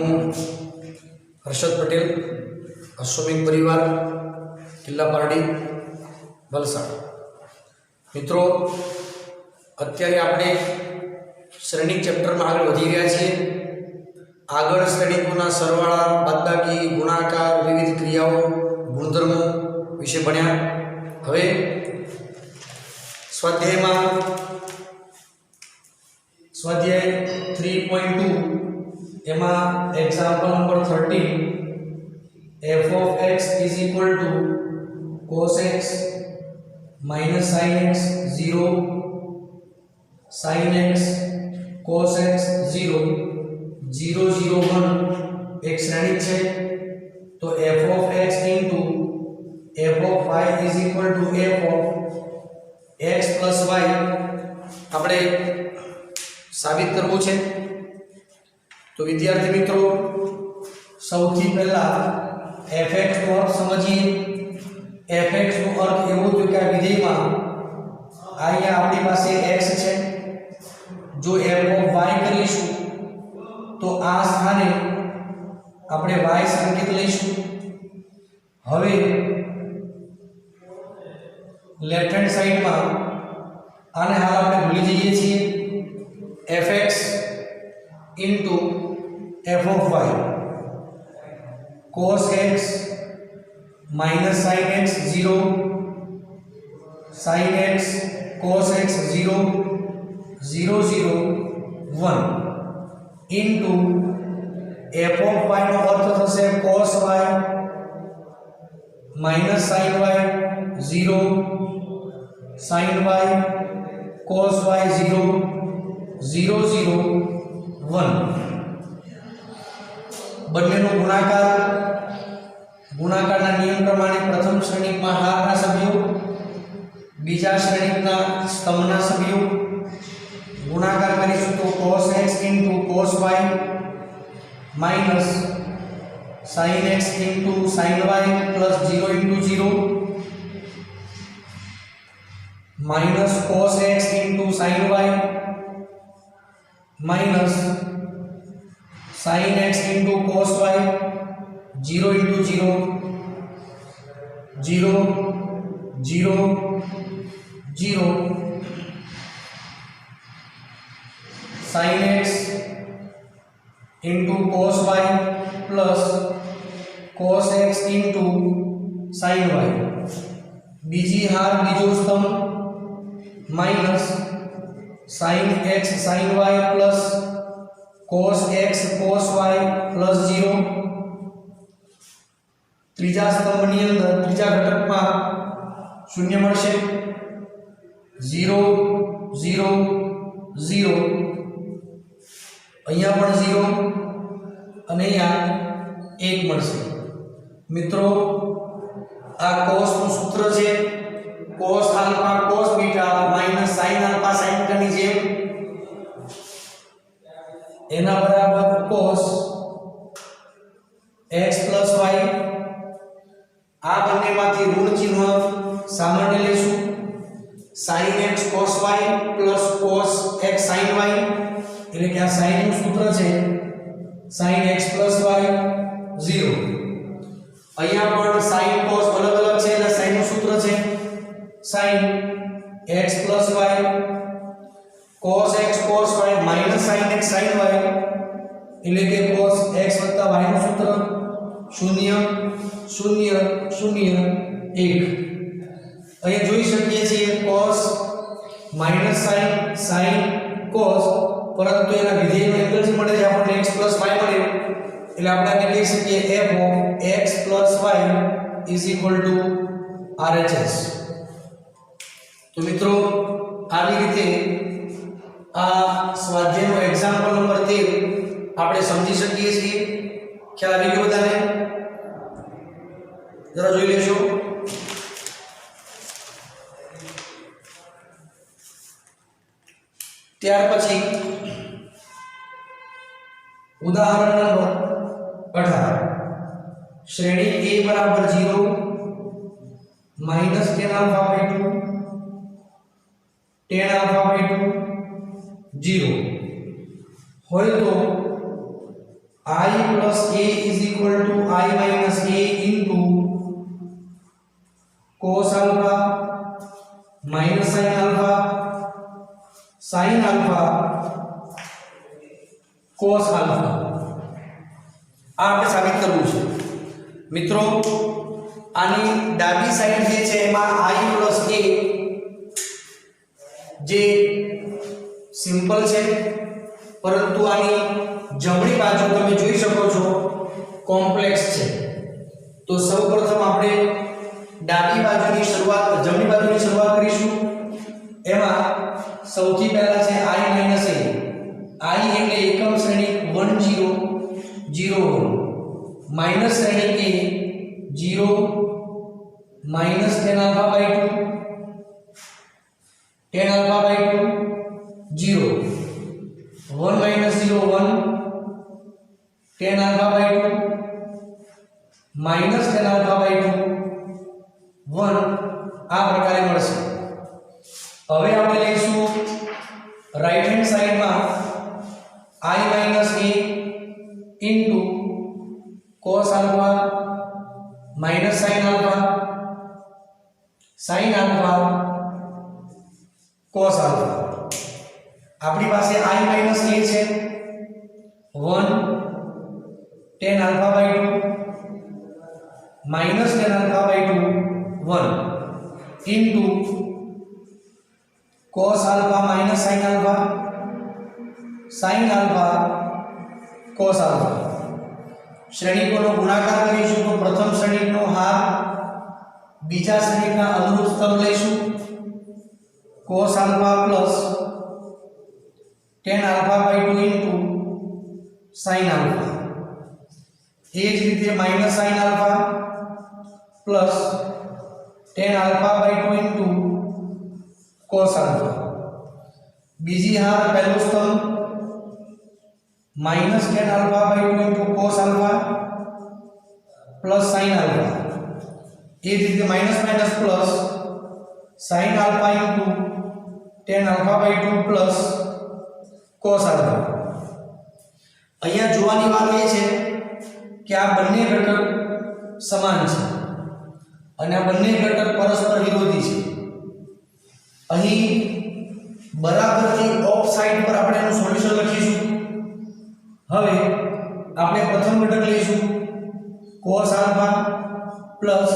હું હર્ષદ પટેલ, અશ્વમિક પરિવાર, કિલ્લા પારડી, વલસાડ. મિત્રો, અત્યારે આપણે શ્રેણિક ચેપ્ટરમાં આગળ વધી રહ્યા છીએ. આગળ શ્રેણિકોના સરવાળા, બાદબાકી, ગુણાકાર, વિવિધ ક્રિયાઓ, ગુણધર્મો વિશે ભણ્યા. હવે સ્વાધ્યાય 3.2 એમાં example number 13 f of x is equal to cos x minus sin x 0 sin x cos x 0 0 0 1 એક શ્રેણિક છે. તો f of x into f of y is equal to f of x plus y આપણે સાબિત કરવું છે. તો વિદ્યાર્થી મિત્રો, સૌથી પહેલા fx નો અર્થ સમજીએ. fx નો અર્થ એવો છે કે આ વિધેયમાં અહીંયા આપણી પાસે x છે. જો f of y કરીશું તો આ સ્થાને આપણે y સંકેત લઈશું. હવે લેફ્ટ હેન્ડ સાઈડમાં આને હાલ આપણે ભૂલી જઈએ છીએ. fx into f of y cos x minus sin x 0 sin x cos x 0 0 0 1 into f of y નો અર્થ થશે cos y minus sin y 0 sin y cos y 0 0 0 1 બંનેનો ગુણાકારના નિયમ પ્રમાણે પ્રથમ શ્રેણિકમાં હારના સભ્યો, બીજા શ્રેણિકના સ્તંભના સભ્યો. ગુણાકાર કરીશું તો cos x into cos y minus sin x into sin y plus 0 into 0 minus cos x into sin y minus sin x into cos y 0 into 0 0 0 0 sin x into cos y plus cos x into sin y. બીજી હાર બીજો સ્તંભ minus sin x sin y plus cos x cos y plus 0. ત્રીજા સ્તંભની અંદર ત્રીજા ઘટકમાં શૂન્ય મળશે. 0 0 0 અહીંયા પણ 0 અને અહીંયા 1 મળશે. મિત્રો, આ cos નું સૂત્ર છે cos alpha cos beta minus sin alpha sin beta ની જેમ એના બરાબર cos x plus y. આ બંનેમાંથી ઋણ ચિહ્ન સામાન્ય લેશું. sin x cos y plus cos x sin y એટલે કે આ sin નું સૂત્ર છે sin x plus y 0. અહીંયા પણ sin cos અલગ અલગ છે એટલે sin નું સૂત્ર છે sin x plus y cos x cos y minus sin x sin y એટલે કે cos x y નું સૂત્ર 0 0 0 1. અહીંયા જોઈ શકીએ છીએ cos minus sin sin cos, પરંતુ એના વિધેયનો એંગલ જે મળે છે આપણને x plus y મળે એટલે આપણે આને કહી શકીએ f of x plus y is equal to RHS. તો મિત્રો, આવી રીતે આ સ્વાધ્યાયનો એક્ઝામ્પલ નંબર 13 આપણે સમજી શકીએ છીએ. ખ્યાલ આવી ગયો બધાને? જરા જોઈ લેશો. ત્યાર પછી ઉદાહરણ નંબર 18. શ્રેણી a બરાબર 0 minus tan alpha by 2 tan alpha by 2 0 હોય તો I plus a is equal to I minus a into cos alpha minus sin alpha cos alpha આ આપણે સાબિત કરવું છે મિત્રો આની ડાબી સાઈડ જે છે એમાં I plus a જે સિમ્પલ છે પરંતુ આની જમણી બાજુ તમે જોઈ શકો છો કોમ્પ્લેક્સ છે તો સૌપ્રથમ આપણે ડાબી બાજુની શરૂઆત જમણી બાજુની શરૂઆત કરીશું એમાં સૌથી પહેલા છે I minus a I એટલે એકમ શ્રેણી 1 0 0 માઈનસ શ્રેણી a 0 minus tan alpha by 2 tan alpha by 2 0 1 minus 0 1 tan alpha by 2 minus tan alpha by 2 1 આ પ્રકારે મળશે હવે આપણે લઈશું રાઈટ હેન્ડ સાઈડમાં I minus a into cos alpha minus sin alpha cos alpha આપણી પાસે I minus a છે 1 tan alpha by 2 minus tan alpha by 2 1 into cos alpha minus sin alpha cos alpha શ્રેણિકોનો ગુણાકાર કરીશું તો પ્રથમ શ્રેણિકનો હાર બીજા શ્રેણિકના અનુરૂપ સ્તંભ લઈશું cos alpha plus tan alpha by 2 into sin alpha એ જ રીતે minus sin alpha plus tan alpha by 2 into cos alpha બીજી હાર પહેલો સ્તંભ minus tan alpha by 2 into cos alpha plus sin alpha એ જ રીતે minus minus plus sin alpha into tan alpha by 2 plus cos alpha અહીંયા જોવાની વાત એ છે કે આ બંને ઘટક સમાન છે અને આ બંને ઘટક પરસ્પર વિરોધી છે અહીં બરાબરથી ઓફ સાઈડ પર આપણે એનું સોલ્યુશન લખીશું હવે આપણે પ્રથમ ઘટક લઈશું cos alpha plus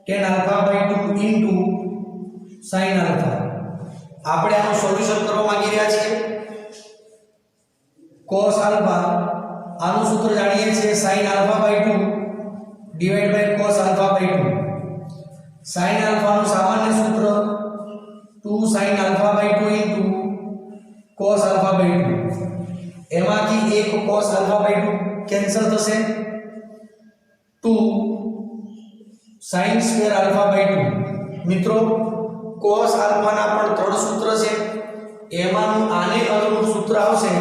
tan alpha by 2 into sin alpha આપણે આનું સોલ્યુશન કરવા માંગી રહ્યા છીએ cos alpha આનું સૂત્ર જાણીએ છીએ sin alpha by 2 divided by cos alpha by 2 sin alpha નું સામાન્ય સૂત્ર 2 sin alpha by 2 into cos alpha by 2 એમાંથી એક cos alpha by 2 કેન્સલ થશે 2 sin square alpha by 2 મિત્રો cos alpha ના પણ ત્રણ સૂત્ર છે એમાંનું આને અનુરૂપ સૂત્ર આવશે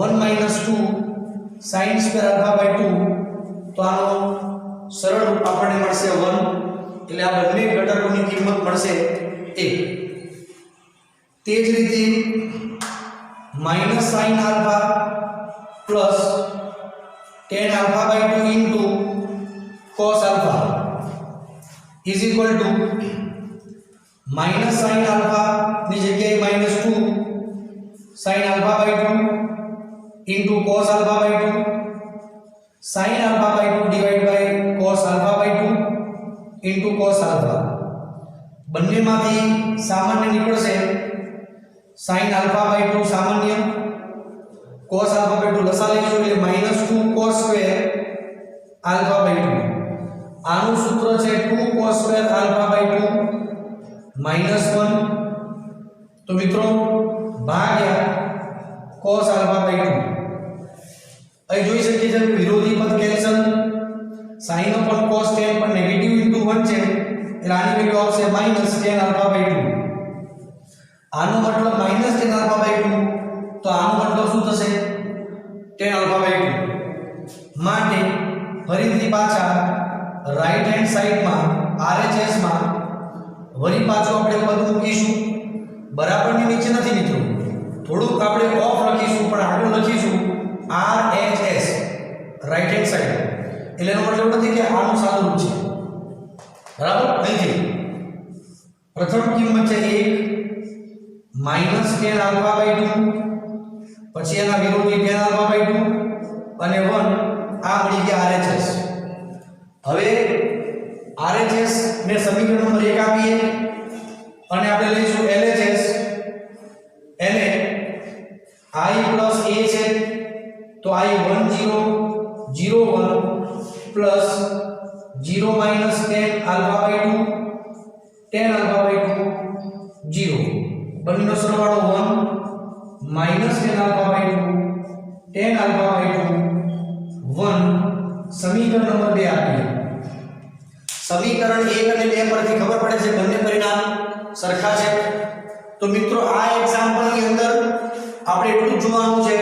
1 minus 2 sin square alpha by 2 તો આનો સરળ રૂપ આપણને મળશે 1 એટલે આ બંને ઘટકોની કિંમત મળશે 1 તે જ રીતે minus sin alpha plus tan alpha by 2 into cos alpha is equal to minus sin alpha ની જગ્યાએ minus 2 sin alpha by 2 into cos alpha by 2 sin alpha by 2 divided by cos alpha by 2 into cos alpha બંનેમાંથી સામાન્ય નીકળશે sin alpha by 2 સામાન્ય cos alpha by 2 લસા લઈશું એટલે -2 cos square alpha by 2 આનું સૂત્ર છે 2 cos square alpha by 2 -1 તો મિત્રો ભાગ્યા cos alpha by 2 અહીં જોઈ શકીએ છીએ વિરોધી પદ cancel sin upon cos tan પણ નેગેટિવ ઇન્ટુ 1 છે એટલે આની વેલ્યુ આવશે -tan alpha by 2 આનો મતલબ -tan alpha by 2 તો આનો મતલબ શું થશે tan alpha by 2 માટે ફરીથી પાછા રાઈટ હેન્ડ સાઈડમાં RHS માં વળી પાછું આપણે પદ મૂકીશું બરાબરની નીચે નથી મિત્રો થોડુંક આપણે ઓફ લખીશું પણ આગળ લખીશું RHS રાઈટ હેન્ડ સાઈડ એટલે એનો મતલબ નથી કે આનું સાદું રૂપ છે બરાબર અહીંથી પ્રથમ કિંમત છે 1 -tan આલ્ફા બાય 2 પછી એના વિરોધી tan આલ્ફા બાય 2 અને 1 આ મળી ગયા RHS હવે RHS ને સમીકરણ નંબર 1 આપીએ અને આપણે લઈશું LHS એને I plus A છે તો I 1 0 0 1 plus 0 minus tan alpha by 2 tan alpha by 2 0 બંનેનો સરવાળો 1 minus tan alpha by 2 tan alpha by 2 1 સમીકરણ નંબર 2 આપીએ સમીકરણ 1 અને 2 પરથી ખબર પડે છે બંને પરિણામ સરખા છે તો મિત્રો આ એક્ઝામ્પલ ની અંદર આપણે એટલું જ જોવાનું છે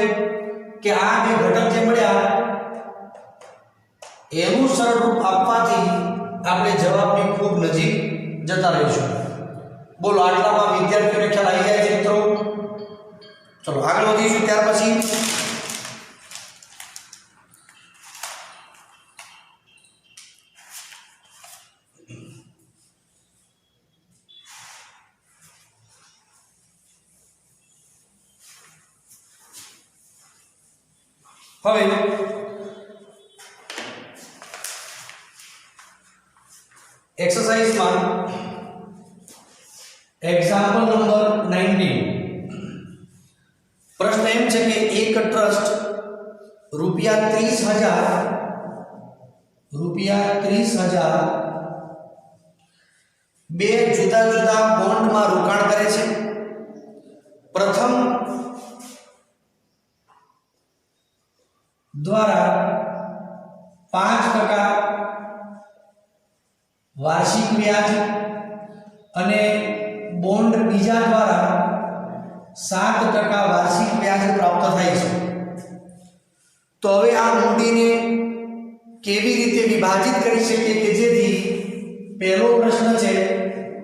કે આ બે ઘટક જે મળ્યા એનું સરળ રૂપ આપવાથી આપણે જવાબની ખૂબ નજીક જતા રહીશું બોલો આટલામાં વિદ્યાર્થીઓને ખ્યાલ આવી જાય છે મિત્રો ચલો આગળ વધીશું ત્યાર પછી હવે એક્સરસાઇઝમાં એક્ઝામ્પલ નંબર 19 પ્રશ્ન એમ છે કે એક ટ્રસ્ટ ₹30,000 બે જુદા જુદા બોન્ડમાં રોકાણ કરે છે પ્રથમ દ્વારા 5% વાર્ષિક વ્યાજ અને બોન્ડ બીજા દ્વારા 7% વાર્ષિક વ્યાજ પ્રાપ્ત થાય છે તો હવે આ મૂડીને કેવી રીતે વિભાજિત કરી શકીએ કે જેથી પહેલો પ્રશ્ન છે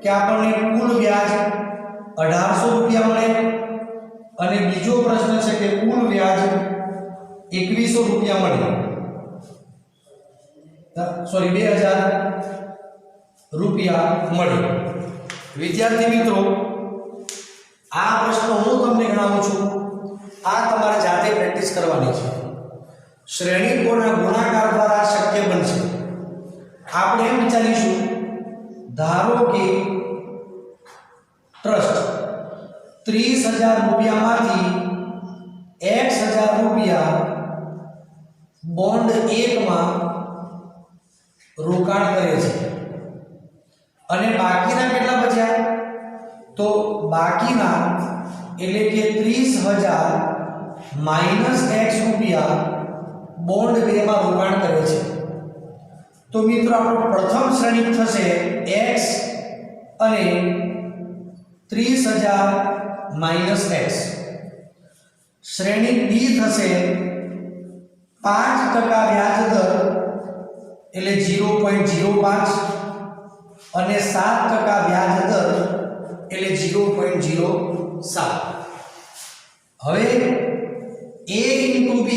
કે આપણને કુલ વ્યાજ ₹1800 મળે અને બીજો પ્રશ્ન છે કે કુલ વ્યાજ ₹2100 મળે સોરી ₹2000 મળે વિદ્યાર્થી મિત્રો આ પ્રશ્ન હું તમને ગણાવું છું આ તમારે જાતે પ્રેક્ટિસ કરવાની છે શ્રેણીકોના ગુણાકાર દ્વારા શક્ય બનશે આપણે એમ વિચારીશું ધારો કે ટ્રસ્ટ ₹30,000 માંથી ₹1000 બોન્ડ 1 માં રોકાણ કરે છે અને બાકીના કેટલા બચ્યા તો બાકીના એટલે કે 30,000 માઈનસ x રૂપિયા બોન્ડ 2 માં રોકાણ કરે છે તો મિત્રો આપણો પ્રથમ શ્રેણી થશે x અને 30,000 માઈનસ x શ્રેણી b થશે 5% વ્યાજ દર એટલે 0.05 અને 7% વ્યાજ દર એટલે 0.07 હવે a into b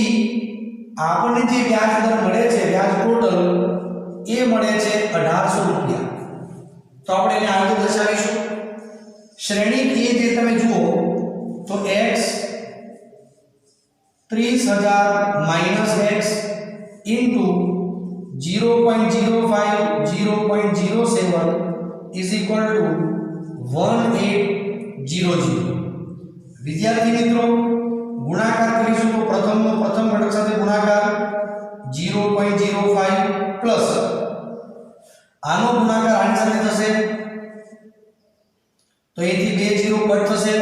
આપણને જે વ્યાજ દર મળે છે વ્યાજ ટોટલ એ મળે છે ₹1800 તો આપણે એને આ રીતે દર્શાવીશું શ્રેણી a જે તમે જુઓ તો x 30,000 minus x into 0.05 0.07 is equal to 1800 વિદ્યાર્થી મિત્રો ગુણાકાર કરીશું તો પ્રથમ ઘટક સાથે ગુણાકાર 0.05 પ્લસ આનો ગુણાકાર આની સાથે થશે તો અહીંથી 2 0 કટ થશે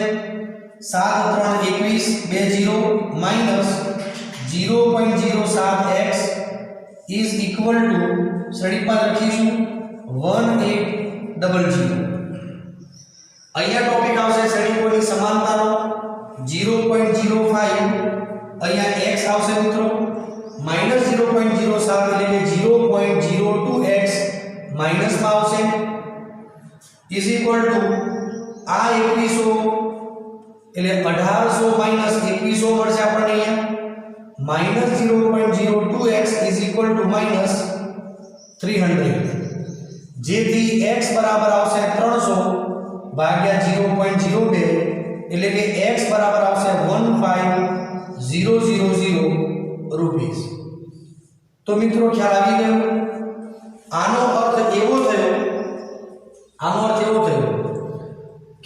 7 3 21 2 0 minus 0.07x is equal to શ્રેણી પર લખીશું 1800 અહીંયા ટોપિક આવશે શ્રેણીકોની સમાનતાનો 0.05 અહીંયા x આવશે મિત્રો માઈનસ 0.07 એટલે કે 0.02x માઈનસ માં આવશે is equal to આ 2100 એટલે 1800 માઈનસ 2100 મળશે આપણને અહીંયા -0.02x = -300 જેથી x બરાબર આવશે 300 ભાગ્યા 0.02 એટલે કે x બરાબર આવશે 15000 રૂપીસ। તો મિત્રો ખ્યાલ આવી ગયો। આનો અર્થ એવો થયો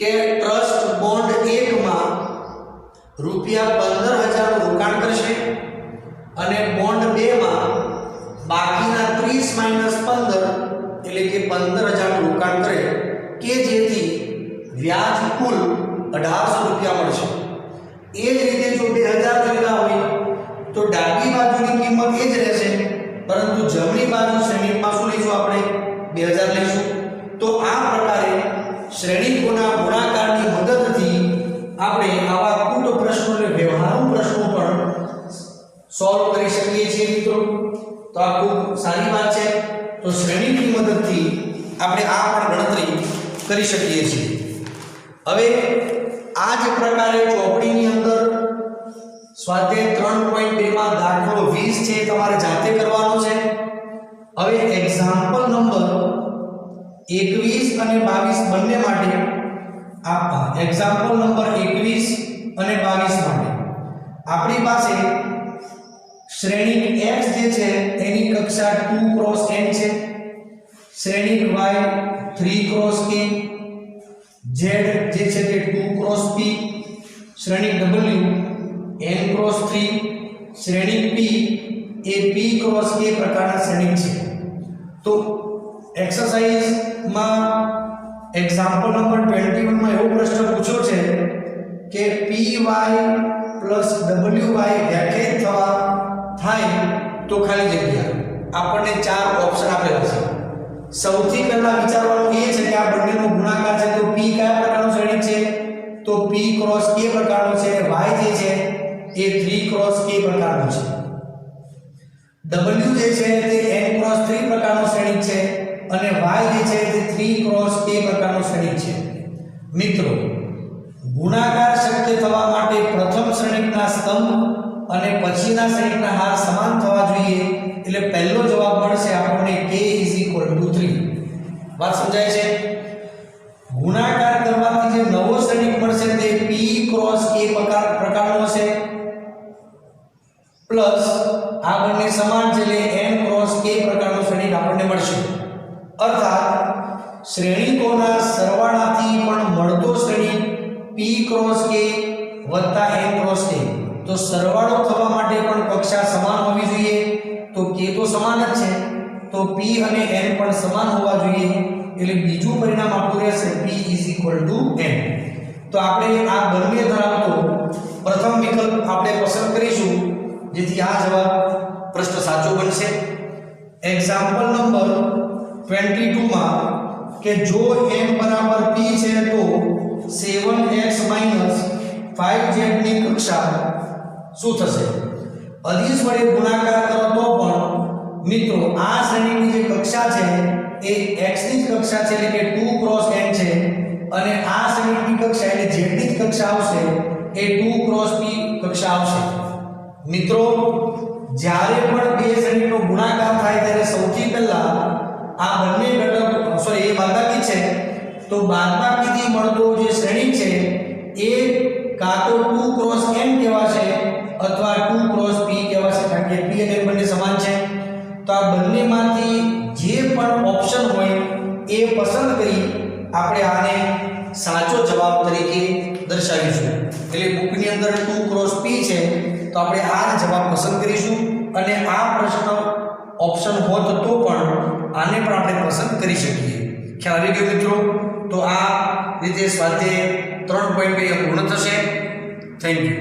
કે ટ્રસ્ટ બોન્ડ 1 માં રૂપિયા 15000 નું રોકાણ કરશે અને બોન્ડ 2 માં બાકીના 30 - 15 એટલે કે 15000 નું રોકાણ કરે કે જેથી વ્યાજ કુલ 1800 રૂપિયા મળશે। એ જ રીતે જો 2000 જોઈતા હોય તો ડાબી બાજુની કિંમત એ જ રહેશે પરંતુ જમણી બાજુ શ્રેણીકમાં શું લઈશું આપણે 2000 લઈશું। તો આ પ્રકારે શ્રેણીકોના ગુણાકારની મદદથી આપણે આવા કૂટ પ્રશ્નો અને વ્યવહારુ પ્રશ્નો પણ સોલ્વ કરી શકીએ છીએ મિત્રો। તો આ ખૂબ સારી વાત છે। તો શ્રેણીની મદદથી આપણે આ પણ ગણતરી કરી શકીએ છીએ। હવે આ જ પ્રકારે ચોપડીની અંદર સ્વાધ્યાય 3.2 માં દાખલો 20 છે તમારે જાતે કરવાનો છે। હવે એક્ઝામ્પલ નંબર 21 અને 22 બંને માટે એક્ઝામ્પલ નંબર 21 અને 22 માટે આપણી પાસે શ્રેણીક x જે છે એની કક્ષા 2 × n છે, શ્રેણીક y 3 × k, z જે છે તે 2 × p, શ્રેણીક w n × 3, શ્રેણીક p એ p × k પ્રકારના શ્રેણીક છે। તો એક્સરસાઇઝમાં એક્ઝામ્પલ નંબર 21 માં એવો પ્રશ્ન પૂછ્યો છે કે py + wy વ્યાખ્યાયિત થાય તો ખાલી જગ્યા આપણને 4 ઓપ્શન આપેલા છે। સૌથી પહેલા વિચારવાનું એ છે કે આ બંનેનો ગુણાકાર છે તો p કયા પ્રકારનો શ્રેણીક છે તો p × k પ્રકારનો છે, y જે છે એ 3 × k પ્રકારનો છે, w જે છે તે n × 3 પ્રકારનો શ્રેણીક છે અને y જે છે તે 3 × k પ્રકારનો શ્રેણીક છે। મિત્રો ગુણાકાર શક્ય થવા માટે પ્રથમ શ્રેણીકના સ્તંભ અને પછીના શ્રેણીકના હાર સમાન થવા જોઈએ એટલે પહેલો જવાબ મળશે આપણને k = 3। વાત સમજાય છે? ગુણાકાર કરવાથી જે નવો શ્રેણીક મળશે તે p × k પ્રકારનો હશે પ્લસ આ બંને સમાન છે એટલે n × k પ્રકારનો શ્રેણીક આપણને મળશે। અર્થાત શ્રેણીકોના સરવાળાથી પણ મળતો શ્રેણીક p × k + n × k। તો સરવાળો થવા માટે પણ કક્ષા સમાન હોવી જોઈએ તો k તો સમાન જ છે તો p અને n પણ સમાન હોવા જોઈએ એટલે બીજું પરિણામ આપણું રહેશે p = n। તો આપણે આ બંને ધરાવતો પ્રથમ વિકલ્પ આપણે પસંદ કરીશું જેથી આ જવાબ પ્રશ્ન સાચો બનશે। એક્ઝામ્પલ નંબર 22 માં કે જો m = p છે તો 7x - 5z ની કક્ષા શું થશે? અદિશ વડે ગુણાકાર કરો તો પણ મિત્રો આ શ્રેણીની જે કક્ષા છે એ x ની જ કક્ષા છે એટલે કે 2 × n છે અને આ શ્રેણીની કક્ષા એટલે z ની જ કક્ષા આવશે એ 2 × p કક્ષા આવશે। મિત્રો જ્યારે પણ બે શ્રેણીનો ગુણાકાર થાય ત્યારે સૌથી પહેલા આ બંને ઘટક એ બાદબાકી છે તો બાદબાકીથી મળતો જે શ્રેણીક છે એ કાં તો 2 × n કહેવાશે અથવા 2 × p કહેવાશે કારણ કે p અને n બંને સમાન છે। તો આ બંનેમાંથી જે પણ ઓપ્શન હોય એ પસંદ કરી આપણે આને સાચો જવાબ તરીકે દર્શાવીશું। એટલે બુકની અંદર 2 × p છે તો આપણે આ જવાબ પસંદ કરીશું અને આ પ્રશ્ન ઓપ્શન હોત તો પણ આને પણ આપણે પસંદ કરી શકીએ। ખ્યાલ આવી ગયો મિત્રો? તો આ રીતે સ્વાધ્યાય 3.2 પૂર્ણ થશે। Thank you.